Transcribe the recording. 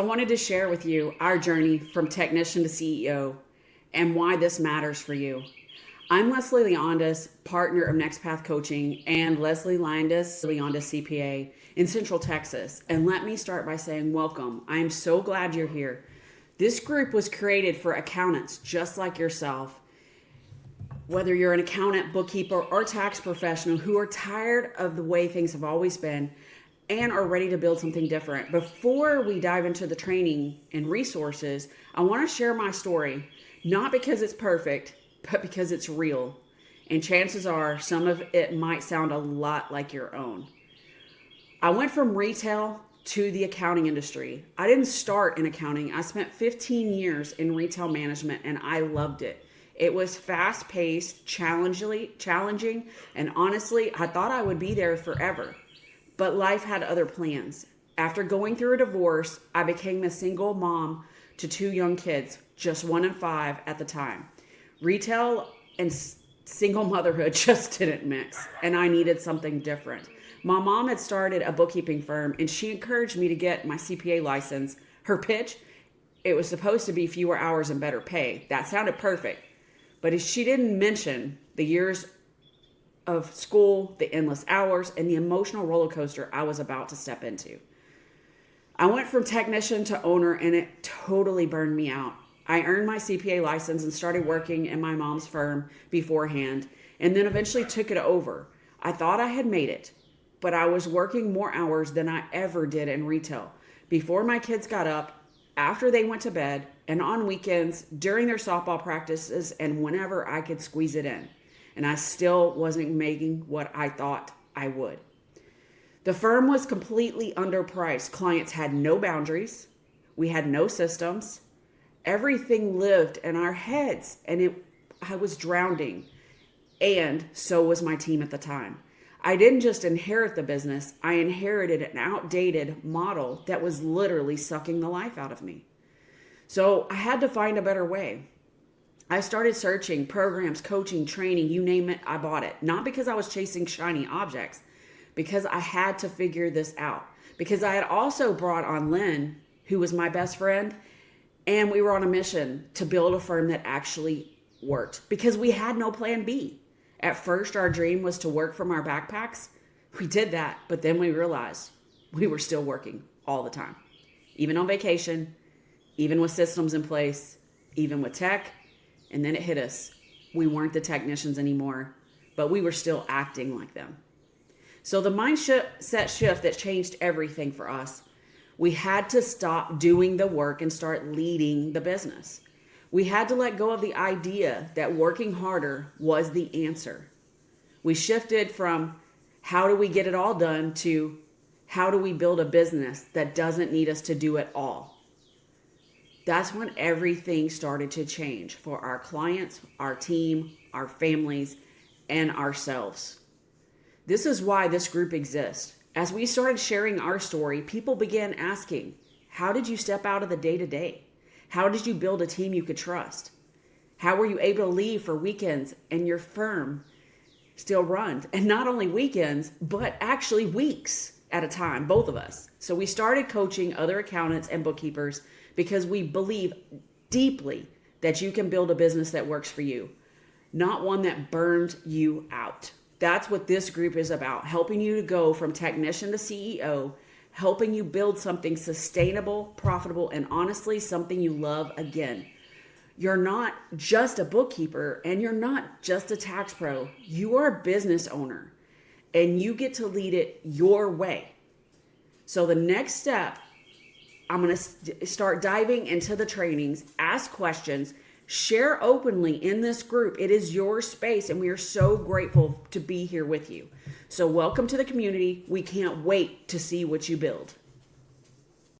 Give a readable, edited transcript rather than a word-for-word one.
I wanted to share with you our journey from technician to CEO and why this matters for you. I'm Leslie Leondas, partner of Next Path Coaching, and Leslie Leondas CPA in Central Texas. And let me start by saying welcome. I am so glad you're here. This group was created for accountants just like yourself, whether you're an accountant, bookkeeper, or tax professional who are tired of the way things have always been and are ready to build something different. Before we dive into the training and resources, I want to share my story, not because it's perfect, but because it's real. And chances are some of it might sound a lot like your own. I went from retail to the accounting industry. I didn't start in accounting. I spent 15 years in retail management and I loved it. It was fast-paced, challenging, and honestly, I thought I would be there forever. But life had other plans. After going through a divorce, I became a single mom to 2 young kids, just 1 and 5 at the time. Retail and single motherhood just didn't mix, and I needed something different. My mom had started a bookkeeping firm, and she encouraged me to get my CPA license. Her pitch, it was supposed to be fewer hours and better pay. That sounded perfect. But she didn't mention the years of school, the endless hours, and the emotional roller coaster I was about to step into. I went from technician to owner, and it totally burned me out. I earned my CPA license and started working in my mom's firm beforehand, and then eventually took it over. I thought I had made it, but I was working more hours than I ever did in retail. Before my kids got up, after they went to bed, and on weekends, during their softball practices, and whenever I could squeeze it in. And I still wasn't making what I thought I would. The firm was completely underpriced. Clients had no boundaries. We had no systems. Everything lived in our heads, and I was drowning. And so was my team at the time. I didn't just inherit the business. I inherited an outdated model that was literally sucking the life out of me. So I had to find a better way. I started searching programs, coaching, training, you name it, I bought it. Not because I was chasing shiny objects, because I had to figure this out. Because I had also brought on Lynn, who was my best friend, and we were on a mission to build a firm that actually worked. Because we had no plan B. At first, our dream was to work from our backpacks. We did that, but then we realized we were still working all the time. Even on vacation, even with systems in place, even with tech. And then it hit us. We weren't the technicians anymore, but we were still acting like them. So the mindset shift that changed everything for us, we had to stop doing the work and start leading the business. We had to let go of the idea that working harder was the answer. We shifted from how do we get it all done to how do we build a business that doesn't need us to do it all. That's when everything started to change for our clients, our team, our families, and ourselves. This is why this group exists. As we started sharing our story, people began asking, how did you step out of the day-to-day? How did you build a team you could trust? How were you able to leave for weekends and your firm still run? And not only weekends, but actually weeks at a time, both of us. So we started coaching other accountants and bookkeepers because we believe deeply that you can build a business that works for you, not one that burned you out. That's what this group is about, helping you to go from technician to CEO, helping you build something sustainable, profitable, and honestly, something you love again. You're not just a bookkeeper and you're not just a tax pro. You are a business owner and you get to lead it your way. So the next step, I'm going to start diving into the trainings, ask questions, share openly in this group. It is your space, and we are so grateful to be here with you. So welcome to the community. We can't wait to see what you build.